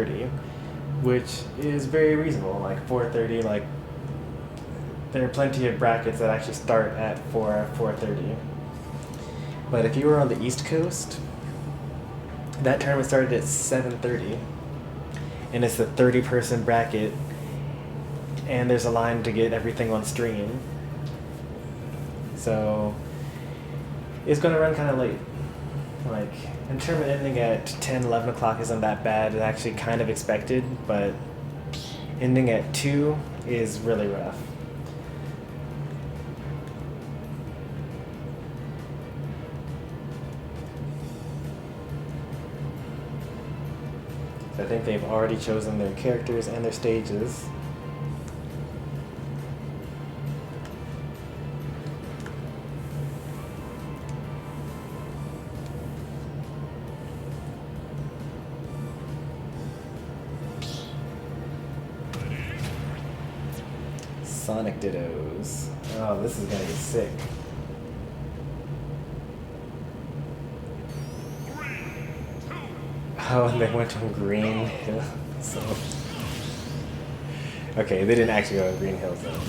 430, which is very reasonable. Like 430, like there are plenty of brackets that actually start at 430. But if you were on the East Coast, that tournament started at 7:30, and it's the 30-person bracket, and there's a line to get everything on stream. So it's going to run kind of late. Like, in terms of ending at 10, 11 o'clock isn't that bad. It's actually kind of expected, but ending at 2 is really rough. So I think they've already chosen their characters and their stages. Sonic Dittos. Oh, this is gonna be sick. Oh, and they went to Green Hill. So okay, they didn't actually go to Green Hill Zone.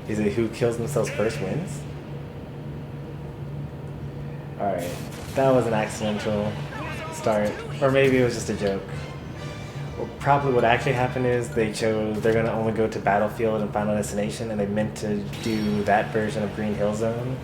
Is it who kills themselves first wins? Alright, that was an accidental start. Or maybe it was just a joke. Well, probably what actually happened is they're gonna only go to Battlefield and Final Destination, and they meant to do that version of Green Hill Zone.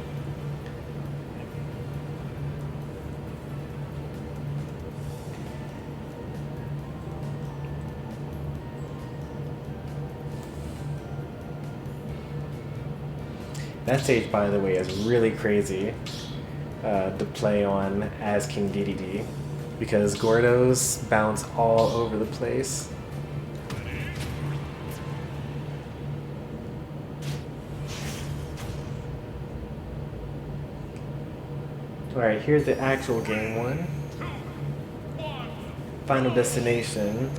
That stage, by the way, is really crazy to play on as King DDD, because Gordos bounce all over the place. Alright, here's the actual game one. Final Destination.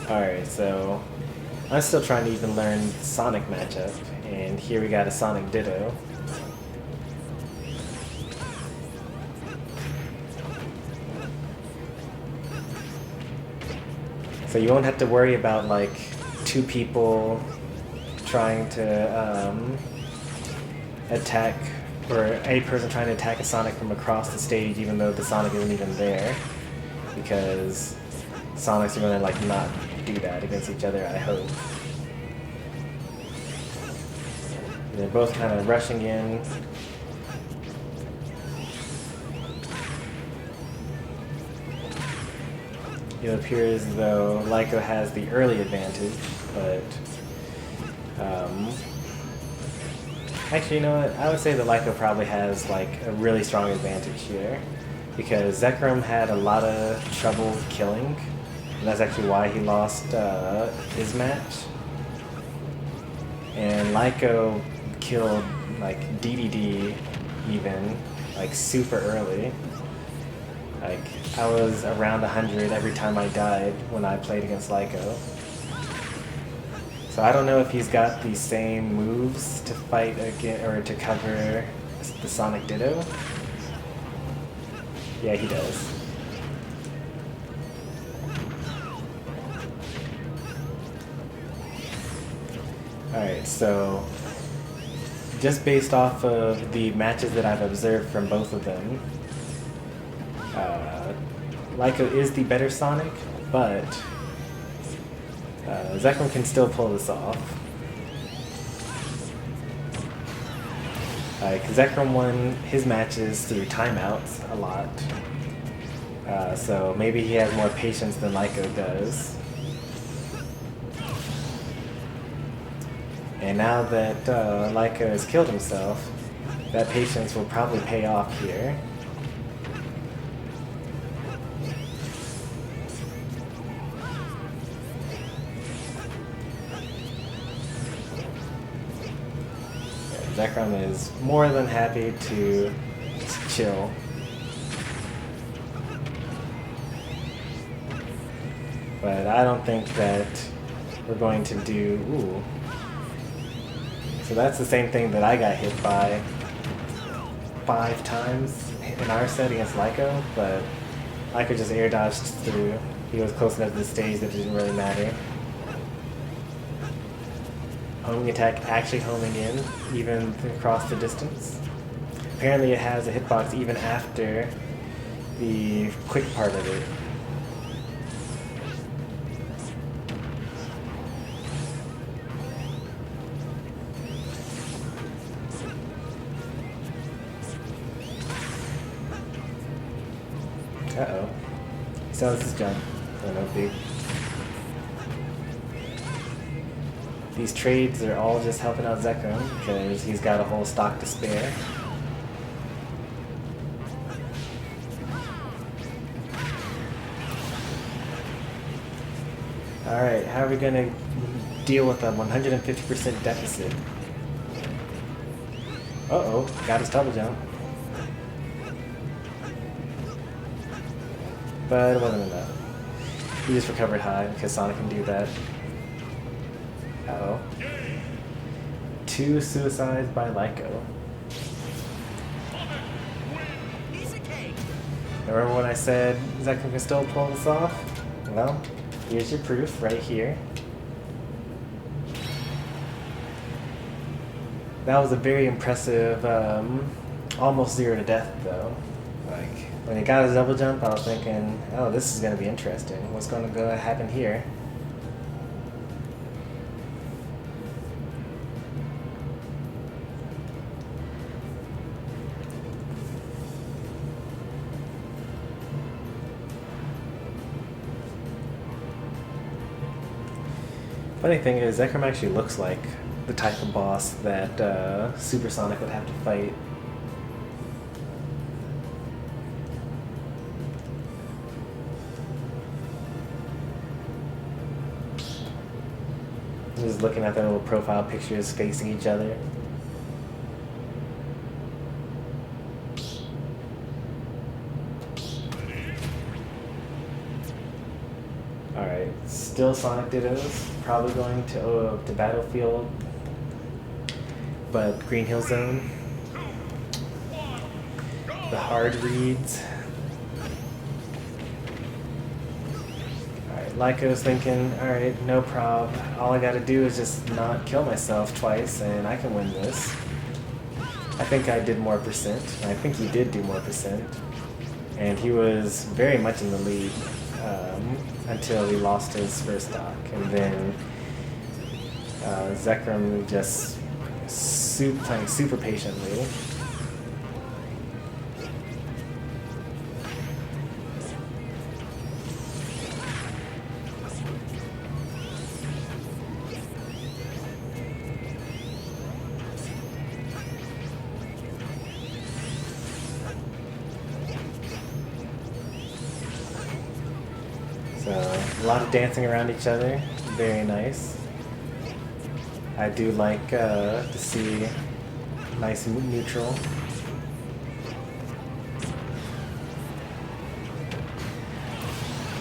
Alright, so I'm still trying to even learn Sonic matchup, and here we got a Sonic Ditto. So you won't have to worry about like two people trying to attack, or a person trying to attack a Sonic from across the stage even though the Sonic isn't even there, because Sonics are gonna like not do that against each other, I hope. They're both kind of rushing in. It appears as though Lyco has the early advantage, but actually, you know what? I would say that Lyco probably has like a really strong advantage here, because Zekrom had a lot of trouble killing, and that's actually why he lost his match. And Lyco killed like DDD even like super early. Like I was around 100 every time I died when I played against Lyco. So I don't know if he's got the same moves to fight again or to cover the Sonic Ditto. Yeah, he does. Alright, so just based off of the matches that I've observed from both of them, Lyco is the better Sonic, but Zekrom can still pull this off. Like, Zekrom won his matches through timeouts a lot, so maybe he has more patience than Lyco does. And now that Lyco has killed himself, that patience will probably pay off here. Zekrom is more than happy to chill. But I don't think that we're going to do... Ooh. So that's the same thing that I got hit by 5 times in our set against Lyco, but Lyco just air dodged through. He was close enough to the stage that it didn't really matter. Homing attack actually homing in, even across the distance. Apparently it has a hitbox even after the quick part of it. Uh-oh. So this is jump. Oh, no big. These trades are all just helping out Zekrom because he's got a whole stock to spare. Alright, how are we gonna deal with a 150% deficit? Uh-oh, got his double jump. But it wasn't enough. He just recovered high because Sonic can do that. Uh-oh. 2 suicides by Lyco. Remember when I said Zekrom can still pull this off? Well, here's your proof right here. That was a very impressive, almost 0 to death though. Like, when he got his double jump, I was thinking, oh, this is going to be interesting. What's going to go happen here? Funny thing is, Zekrom actually looks like the type of boss that Super Sonic would have to fight. Just looking at their little profile pictures facing each other. Alright, still Sonic Dittos. Probably going to Battlefield, but Green Hill Zone. The hard reads. Lyco's thinking, alright, no prob. All I gotta do is just not kill myself twice and I can win this. I think I did more percent. I think he did do more percent. And he was very much in the lead until he lost his first stock. And then Zekrom just playing super patiently. So, a lot of dancing around each other, very nice. I do like to see nice and neutral.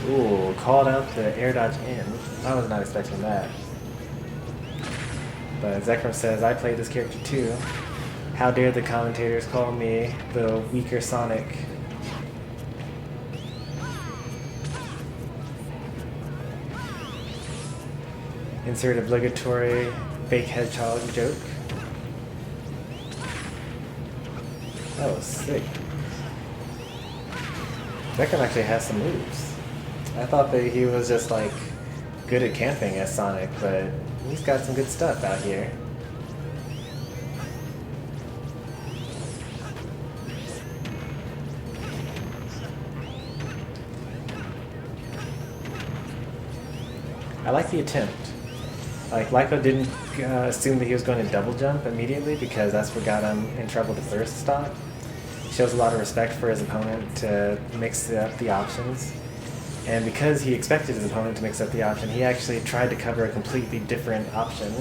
Ooh, called out the air dodge in. I was not expecting that. But Zekrom says, I played this character too. How dare the commentators call me the weaker Sonic? Insert obligatory fake hedgehog joke. That was sick. Zekrom actually has some moves. I thought that he was just like good at camping as Sonic, but he's got some good stuff out here. I like the attempt. Like, Lyco didn't assume that he was going to double jump immediately because that's what got him in trouble the first stock. He shows a lot of respect for his opponent to mix up the options. And because he expected his opponent to mix up the option, he actually tried to cover a completely different option.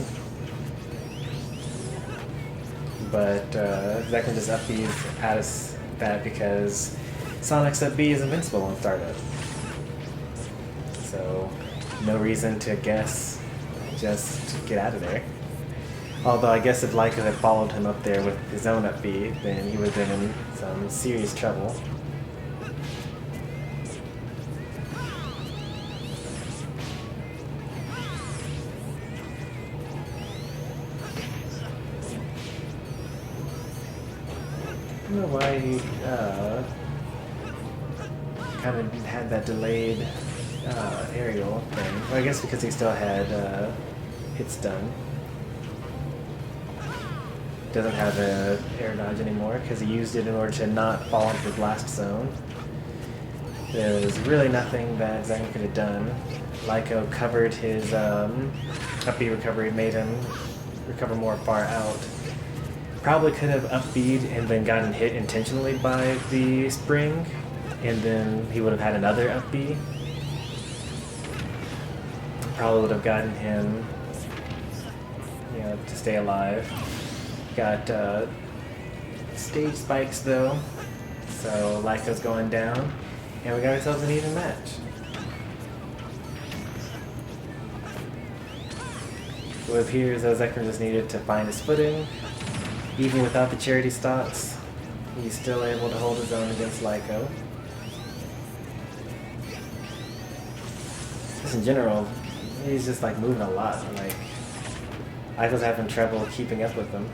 But Zekrom just up B's out of that because Sonic's up B is invincible on startup. So, no reason to guess, just get out of there. Although I guess if Lyco had followed him up there with his own up B, then he would have been in some serious trouble. I don't know why he kind of had that delayed aerial thing. Well, I guess because he still had hits done. Doesn't have a air dodge anymore because he used it in order to not fall into the blast zone. There was really nothing that Zekrom could have done. Lyco covered his up B recovery, made him recover more far out. Probably could have up B'd and then gotten hit intentionally by the spring, and then he would have had another up B. Probably would have gotten him, you know, to stay alive. Got stage spikes though, so Lyco's going down, and we got ourselves an even match. So it appears that Zekrom just needed to find his footing. Even without the charity stocks, he's still able to hold his own against Lyco. Just in general, he's just like moving a lot. Like, Lyco's having trouble keeping up with him.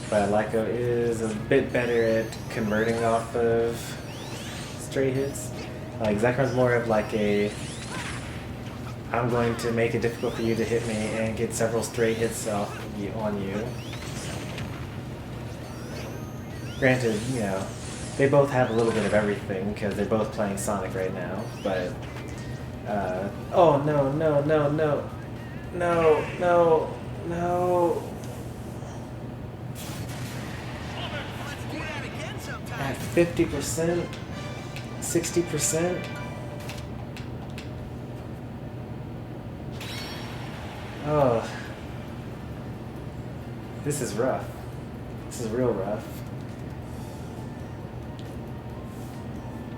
But Lyco is a bit better at converting off of stray hits. Like, Zekrom's more of like a, I'm going to make it difficult for you to hit me and get several stray hits off on you. Granted, you know, they both have a little bit of everything because they're both playing Sonic right now, but, oh no, no, no, no, no, no, no. At 50%, 60%. Oh, this is rough. This is real rough.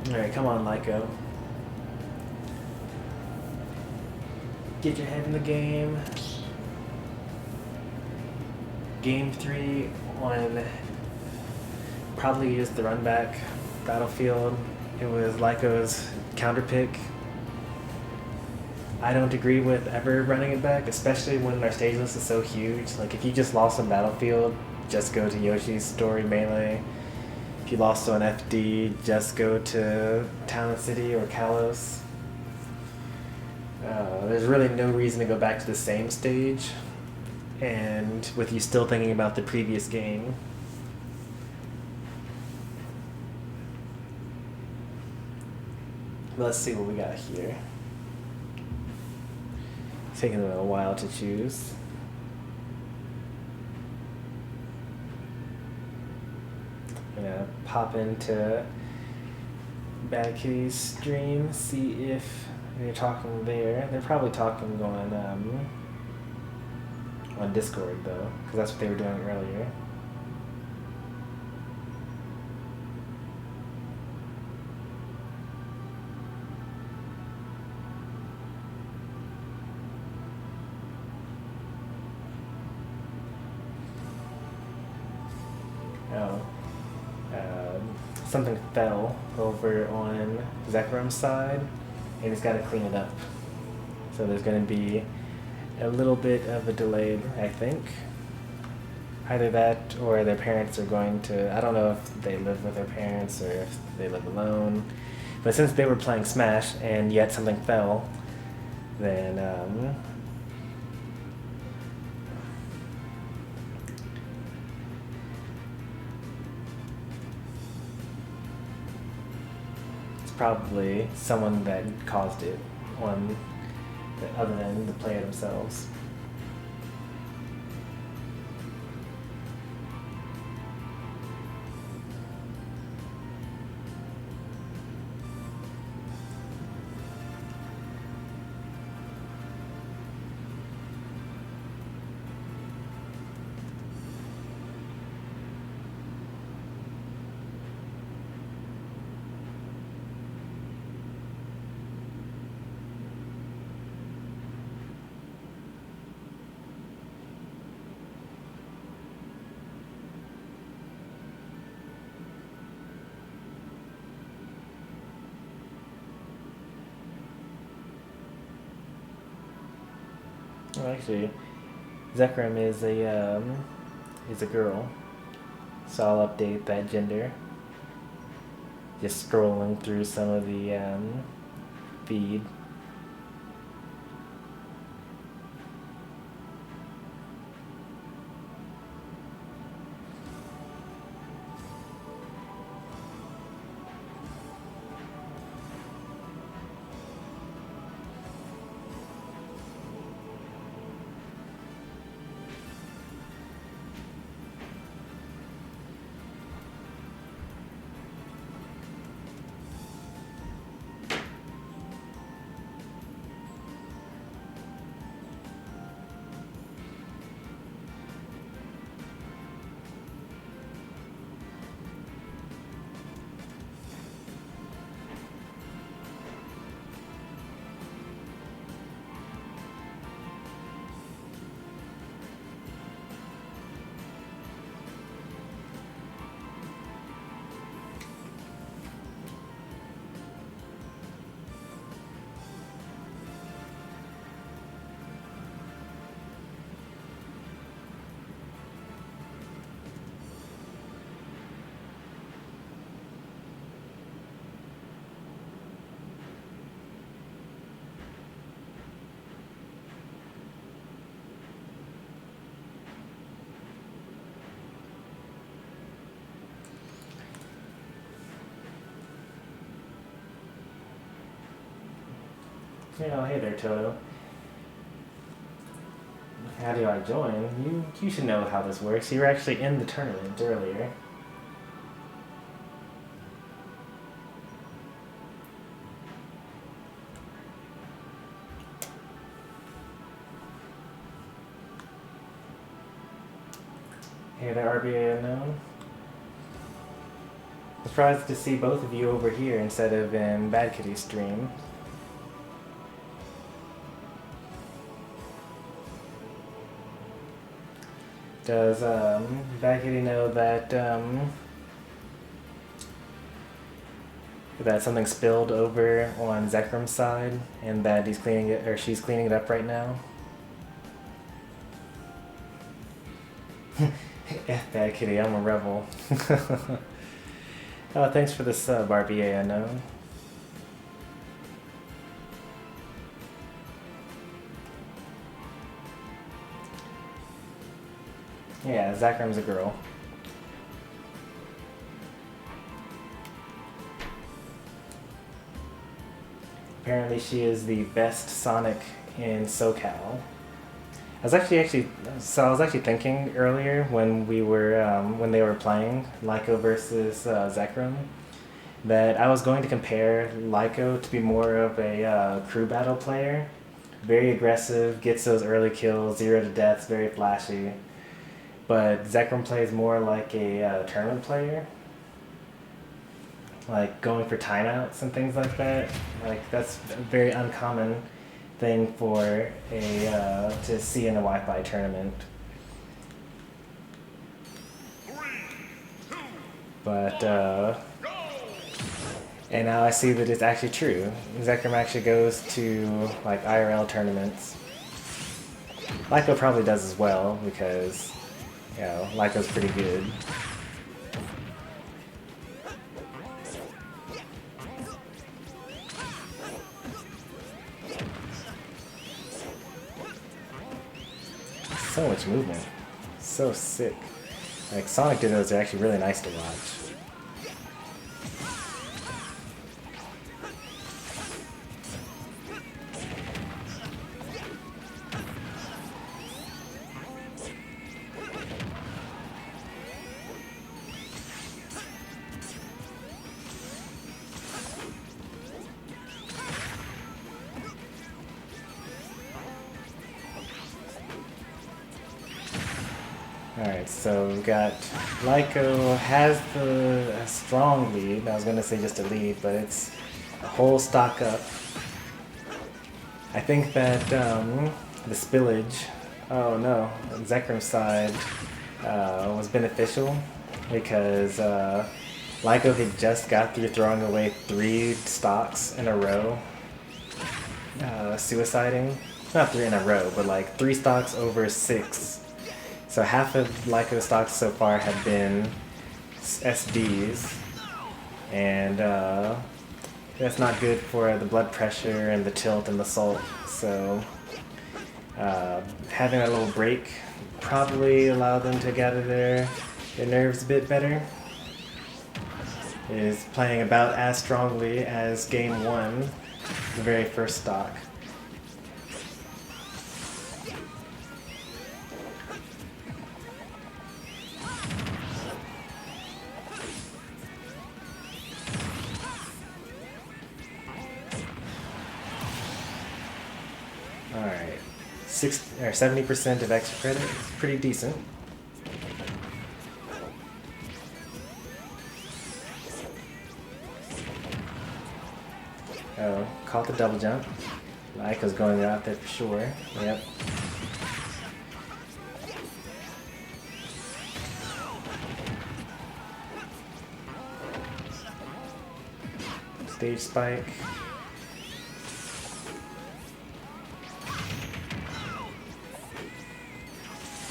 Alright, come on, Lyco. Get your head in the game. Game 3 on probably used the run back battlefield. It was Lyco's counter pick. I don't agree with ever running it back, especially when our stage list is so huge. Like, if you just lost on battlefield, just go to Yoshi's Story Melee. If you lost on FD, just go to Town and City or Kalos. There's really no reason to go back to the same stage, and with you still thinking about the previous game. Let's see what we got here. It's taking them a while to choose. I'm gonna pop into Badkitty's stream, see if they're talking there. They're probably talking on Discord though, because that's what they were doing earlier. Something fell over on Zekrom's side, and he's got to clean it up. So there's going to be a little bit of a delay, I think. Either that or their parents are going to, I don't know if they live with their parents or if they live alone. But since they were playing Smash and yet something fell, then probably someone that caused it on other than the player themselves. Well, actually, Zekrom is a girl, so I'll update that gender. Just scrolling through some of the feed. Oh, hey there, Toto. How do I join? You should know how this works. You were actually in the tournament earlier. Hey there, RBA Unknown. I'm surprised to see both of you over here instead of in Badkitty's stream. Does Badkitty know that that something spilled over on Zekrom's side and that he's cleaning it, or she's cleaning it up right now? Badkitty, I'm a rebel. Oh, thanks for the sub, RBA Unknown. Yeah, Zekrom's a girl. Apparently she is the best Sonic in SoCal. I was actually thinking earlier when we were when they were playing Lyco versus Zekrom that I was going to compare Lyco to be more of a crew battle player, very aggressive, gets those early kills, 0 to deaths, very flashy. But Zekrom plays more like a tournament player, like going for timeouts and things like that. Like that's a very uncommon thing for a to see in a Wi-Fi tournament. But and now I see that it's actually true. Zekrom actually goes to like IRL tournaments. Lyco probably does as well because, you know, Lyco's pretty good. So much movement. So sick. Like, Sonic Dittos are actually really nice to watch. Alright, so we've got Lyco has a strong lead. I was going to say just a lead, but it's a whole stock up. I think that the spillage, oh no, on Zekrom's side was beneficial because Lyco had just got through throwing away 3 stocks in a row, suiciding. not 3 in a row, but like 3 stocks over 6. So half of Lyco stocks so far have been SDs, and that's not good for the blood pressure and the tilt and the salt. So having a little break probably allow them to gather their nerves a bit better. Is playing about as strongly as game 1, the very first stock. Alright, 70% of extra credit is pretty decent. Oh, caught the double jump. Lyco's going out there for sure. Yep. Stage spike.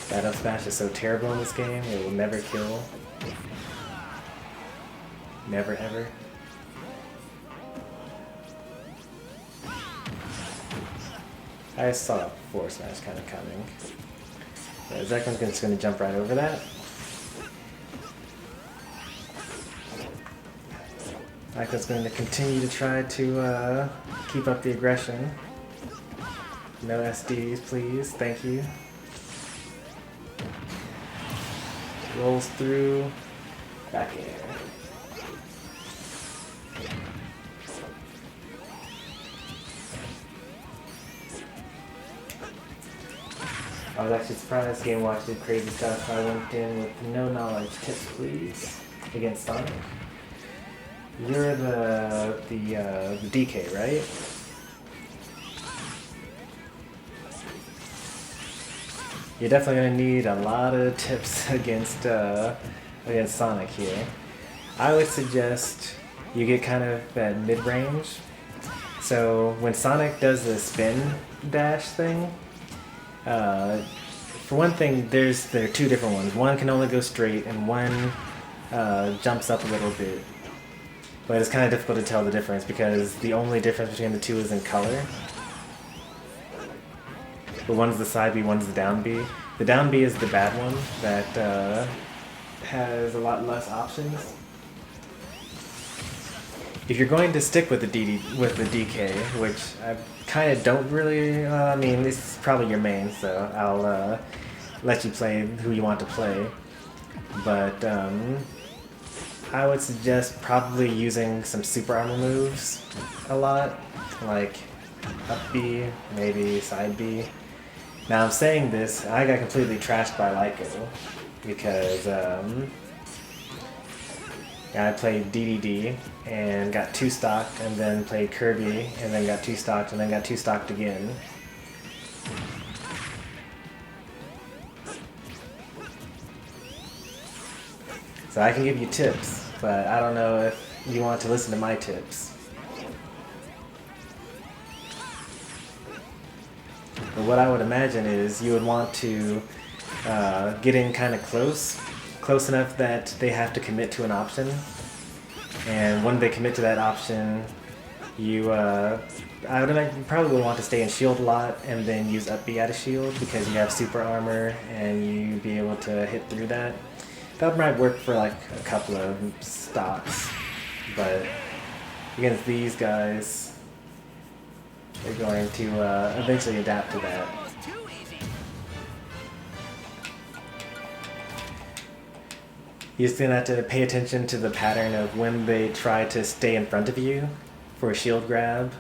Battle Smash is so terrible in this game, it will never kill. Never ever. I saw Forward Smash kind of coming. Zekrom's just going to jump right over that. Lyco's going to continue to try to keep up the aggression. No SDs, please. Thank you. Rolls through. Back air. I was actually surprised Game Watch did crazy stuff. I went in with no knowledge. Tips, please. Against Sonic. You're the DK, right? You're definitely gonna need a lot of tips against Sonic here. I would suggest you get kind of at mid-range. So when Sonic does the spin dash thing, for one thing, there are 2 different ones. One can only go straight, and one jumps up a little bit. But it's kind of difficult to tell the difference because the only difference between the 2 is in color. But one's the side B, one's the down B. The down B is the bad one that has a lot less options. If you're going to stick with the DK, which I kind of don't really, I mean, this is probably your main, so I'll let you play who you want to play. But I would suggest probably using some super armor moves a lot, like up B, maybe side B. Now I'm saying this, I got completely trashed by Lyco because I played DDD and got 2 stocked, and then played Kirby and then got 2 stocked, and then got 2 stocked again. So I can give you tips, but I don't know if you want to listen to my tips. But what I would imagine is you would want to get in kind of close enough that they have to commit to an option. And when they commit to that option, you I would imagine you probably would want to stay in shield a lot and then use up B out of shield because you have super armor and you'd be able to hit through that. That might work for like a couple of stocks, but against these guys, they're going to eventually adapt to that. You're just gonna have to pay attention to the pattern of when they try to stay in front of you for a shield grab,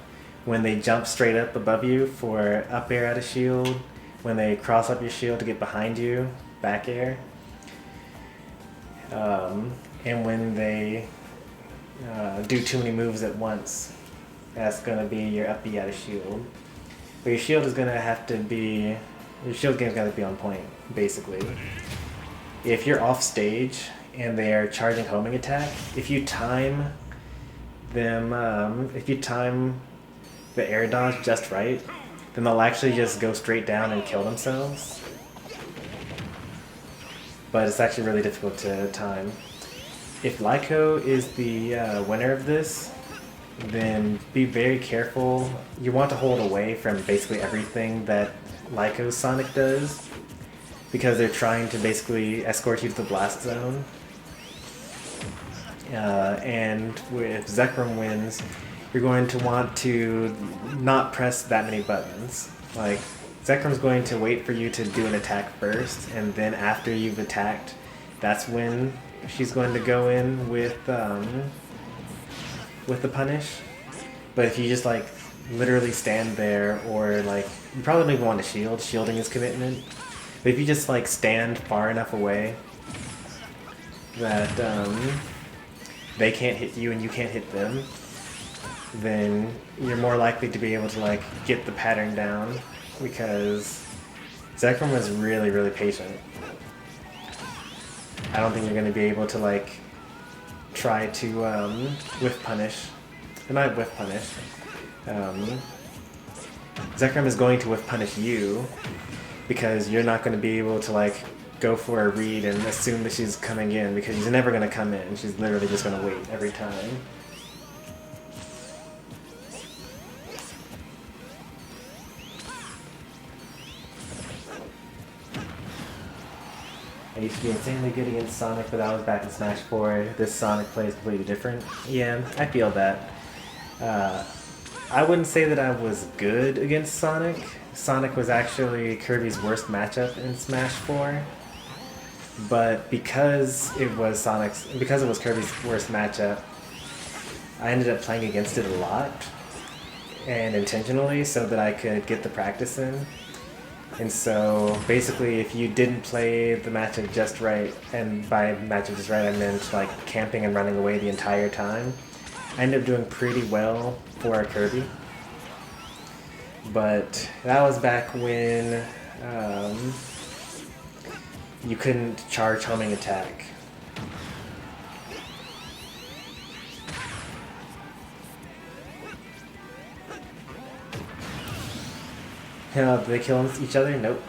when they jump straight up above you for up air out of shield, when they cross up your shield to get behind you, back air, and when they do too many moves at once. That's gonna be your up B out of shield. But your shield is gonna have to be, your shield game's gotta be on point, basically. If you're off stage and they are charging homing attack, if you time them, if you time the air dodge just right, then they'll actually just go straight down and kill themselves. But it's actually really difficult to time. If Lyco is the winner of this, then be very careful. You want to hold away from basically everything that Lyco's Sonic does, because they're trying to basically escort you to the blast zone. And if Zekrom wins, you're going to want to not press that many buttons. Like, Zekrom's going to wait for you to do an attack first, and then after you've attacked, that's when she's going to go in with the punish. But if you just like literally stand there, or like, you probably don't even want to shield. Shielding is commitment. But if you just like stand far enough away that they can't hit you and you can't hit them, then you're more likely to be able to like get the pattern down, because Zekrom is really, really patient. I don't think you're going to be able to like try to whiff punish. Not whiff punish. Zekrom is going to whiff punish you, because you're not going to be able to like go for a read and assume that she's coming in, because she's never going to come in. She's literally just going to wait every time. I used to be insanely good against Sonic, but I was back in Smash 4. This Sonic plays completely different. Yeah, I feel that. I wouldn't say that I was good against Sonic. Sonic was actually Kirby's worst matchup in Smash 4. But because it was Kirby's worst matchup, I ended up playing against it a lot, and intentionally, so that I could get the practice in. And so basically, if you didn't play the matchup just right, and by matchup just right I meant like camping and running away the entire time, I ended up doing pretty well for a Kirby. But that was back when you couldn't charge homing attack. Did they kill each other? Nope.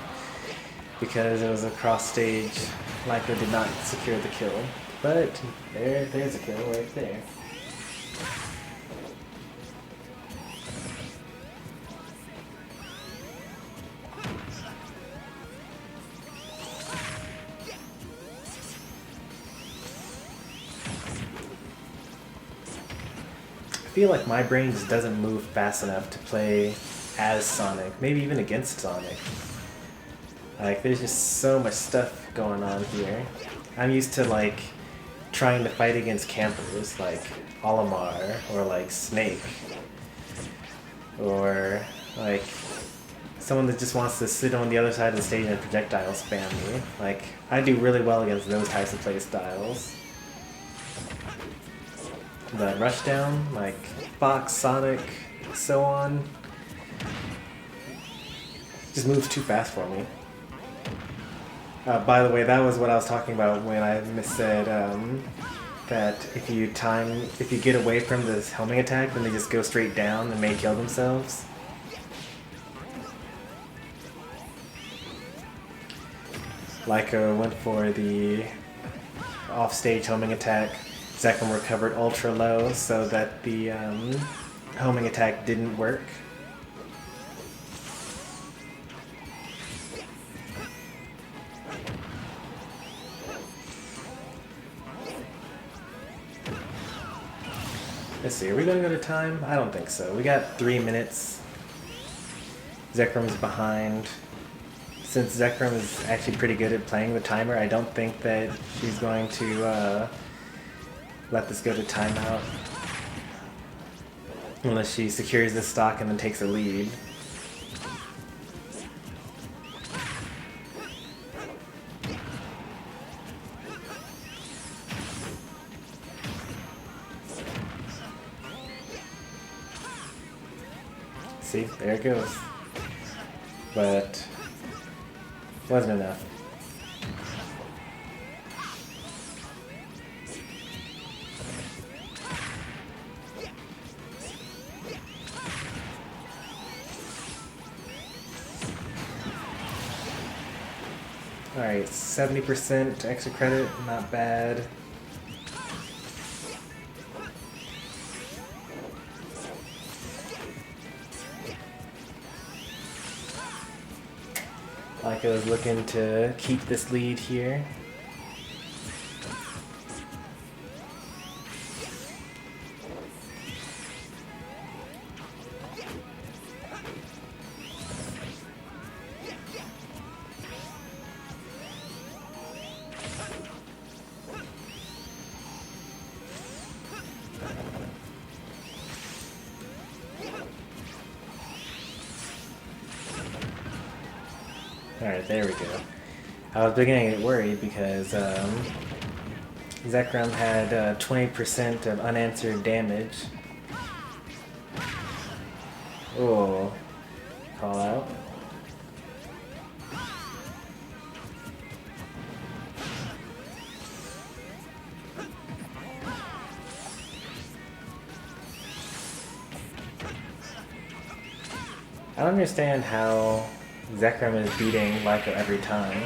Because it was a cross stage, Lyco did not secure the kill. But there's a kill right there. I feel like my brain just doesn't move fast enough to play as Sonic, maybe even against Sonic. Like, there's just so much stuff going on here. I'm used to like trying to fight against campers like Olimar or like Snake, or like someone that just wants to sit on the other side of the stage and projectile spam me. Like, I do really well against those types of play styles. But Rushdown, like Fox, Sonic, so on, just moves too fast for me. By the way, that was what I was talking about when I said that if you get away from this homing attack, then they just go straight down and may kill themselves. Lyco went for the off-stage homing attack. Zekrom recovered ultra low so that the homing attack didn't work. Let's see, are we gonna go to time? I don't think so. We got 3 minutes. Zekrom's behind. Since Zekrom is actually pretty good at playing the timer, I don't think that she's going to let this go to timeout. Unless she secures this stock and then takes a lead. See, there it goes. But wasn't enough. Alright, 70% extra credit, not bad. Lyco's looking to keep this lead here. Alright, there we go. I was beginning to get worried because Zekrom had 20% of unanswered damage. Oh, call out. I don't understand how Zekrom is beating Lyco every time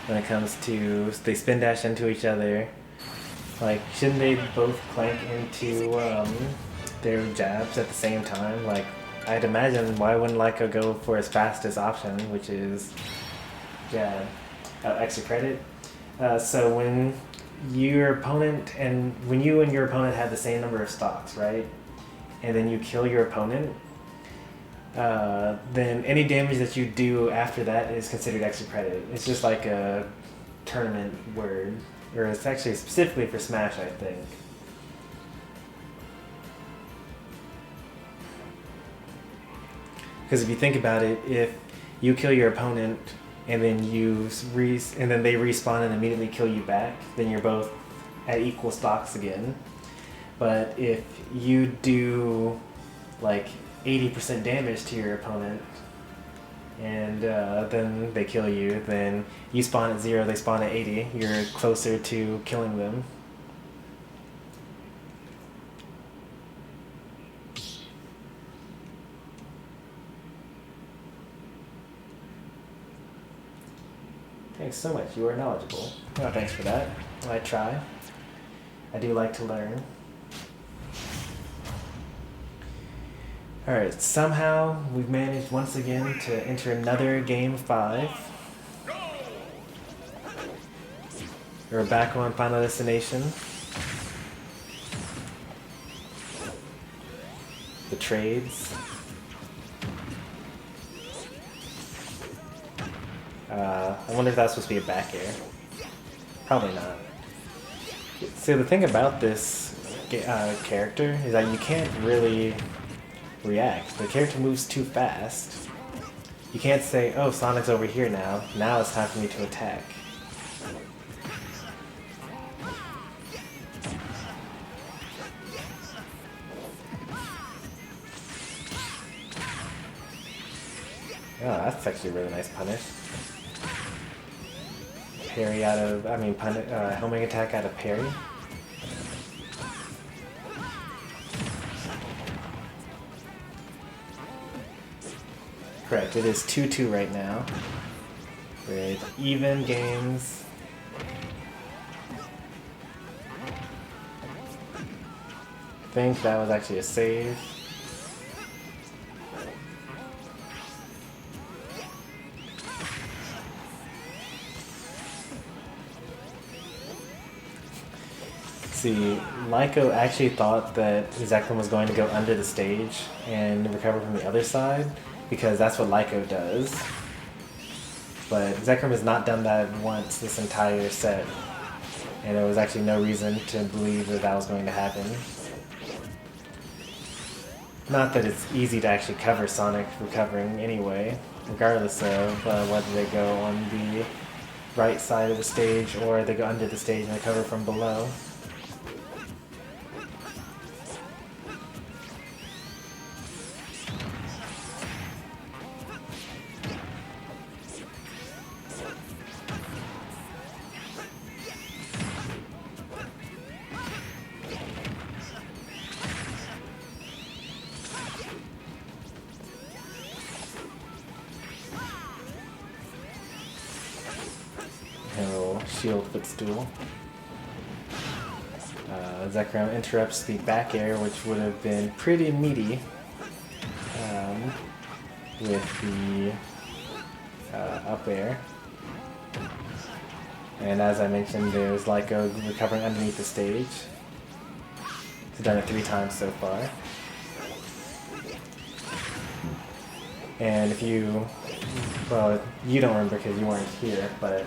when it comes to they spin dash into each other. Like, shouldn't they both clank into their jabs at the same time? Like, I'd imagine why wouldn't Lyco go for his fastest option, which is jab, extra credit. So when your opponent when you and your opponent have the same number of stocks, right? And then you kill your opponent. Then any damage that you do after that is considered extra credit. It's just like a tournament word, or it's actually specifically for Smash, I think. Because if you think about it, if you kill your opponent and then then they respawn and immediately kill you back, then you're both at equal stocks again. But if you do like 80% damage to your opponent and then they kill you, then you spawn at 0, they spawn at 80, you're closer to killing them. Thanks so much, you are knowledgeable. Oh, thanks for that. I try. I do like to learn. Alright, somehow we've managed once again to enter another Game 5. We're back on Final Destination. The trades. I wonder if that's supposed to be a back air. Probably not. So the thing about this character is that you can't really react. The character moves too fast. You can't say, oh, Sonic's over here now. Now it's time for me to attack. Oh, that's actually a really nice punish. Parry out of, homing attack out of parry. Correct, it is 2-2 right now. With even games. I think that was actually a save. See, Lyco actually thought that Zekrom was going to go under the stage and recover from the other side, because that's what Lyco does. But Zekrom has not done that once this entire set, and there was actually no reason to believe that that was going to happen. Not that it's easy to actually cover Sonic recovering anyway, regardless of whether they go on the right side of the stage or they go under the stage and recover from below. shield footstool. Zekrom interrupts the back air, which would have been pretty meaty with the up air. And as I mentioned, there's Lyco recovering underneath the stage. He's done it 3 times so far. And if you, well, you don't remember because you weren't here, but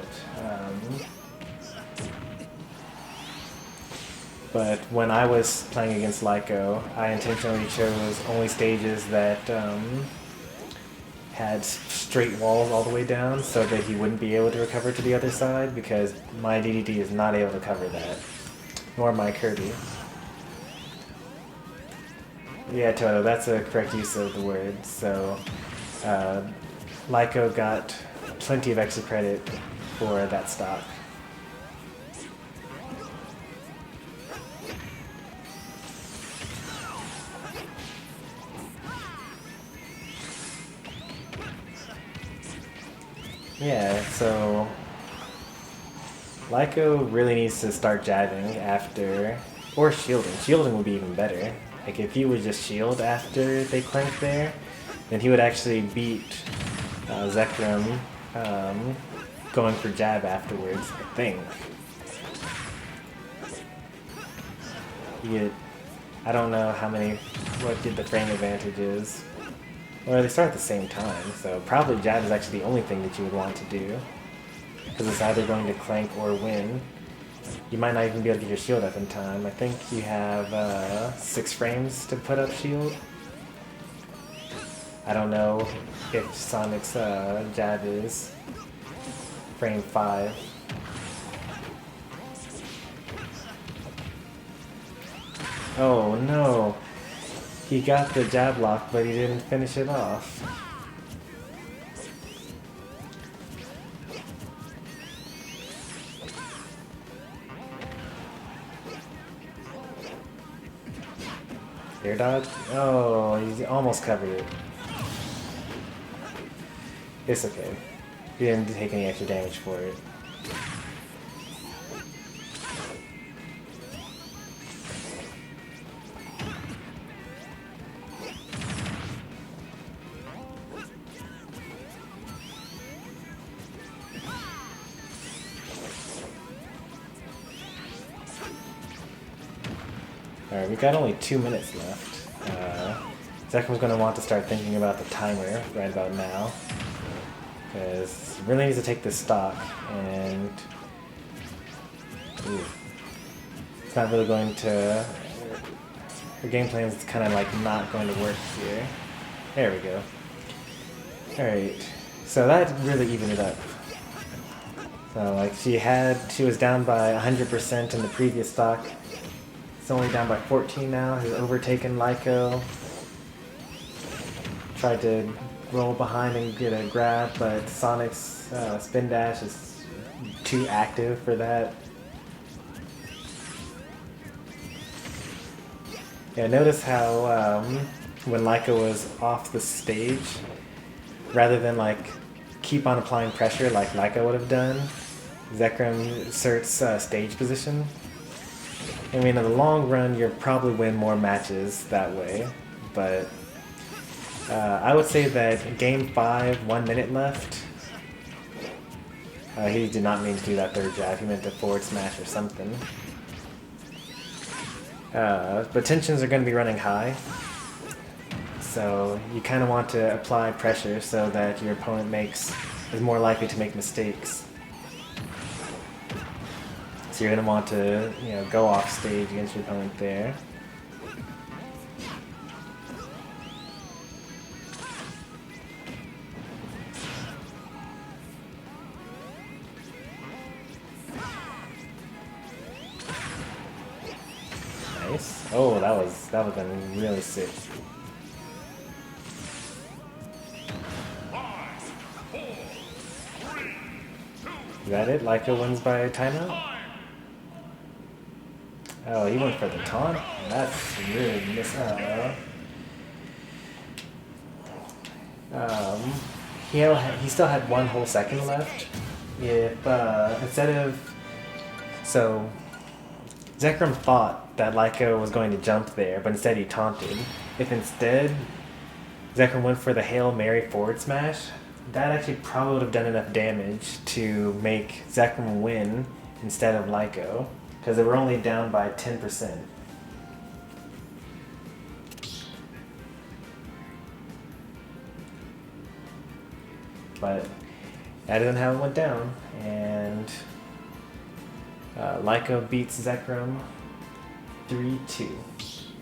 when I was playing against Lyco, I intentionally chose only stages that had straight walls all the way down so that he wouldn't be able to recover to the other side, because my DDD is not able to cover that, nor my Kirby. Yeah, Toto, that's a correct use of the word. So, Lyco got plenty of extra credit for that stock. Yeah, so Lyco really needs to start jabbing after, or shielding. Shielding would be even better. Like if he would just shield after they clank there, then he would actually beat Zekrom going for jab afterwards, I think. I don't know what did the frame advantage is. Well, they start at the same time, so probably jab is actually the only thing that you would want to do. Because it's either going to clank or win. You might not even be able to get your shield up in time. I think you have 6 frames to put up shield. I don't know if Sonic's jab is frame 5. Oh no! He got the jab lock, but he didn't finish it off. Air dodge? Oh, he almost covered it. It's okay. He didn't take any extra damage for it. Alright, we've got only 2 minutes left. Zekrom's going to want to start thinking about the timer right about now, because he really needs to take this stock, and it's not really going to, her game plan is kind of like not going to work here. There we go. Alright, so that really evened it up. So like she was down by 100% in the previous stock. It's only down by 14 now. Has overtaken Lyco. Tried to roll behind and get a grab, but Sonic's spin dash is too active for that. Yeah, notice how when Lyco was off the stage, rather than like keep on applying pressure like Lyco would have done, Zekrom asserts stage position. I mean, in the long run, you'll probably win more matches that way, but I would say that game 5, 1 minute left. He did not mean to do that third jab, he meant to forward smash or something. But tensions are going to be running high, so you kind of want to apply pressure so that your opponent is more likely to make mistakes. So you're going to want to, go off stage against your opponent there. Nice. Oh, that would have been really sick. 5, 4, 3, 2. Is that it? Lyco wins by timeout? Oh, he went for the taunt? That's really he still had 1 whole second left. If instead of So Zekrom thought that Lyco was going to jump there, but instead he taunted. If instead Zekrom went for the Hail Mary forward smash, that actually probably would have done enough damage to make Zekrom win instead of Lyco, because they were only down by 10%. But that isn't how it went down, and Lyco beats Zekrom 3-2.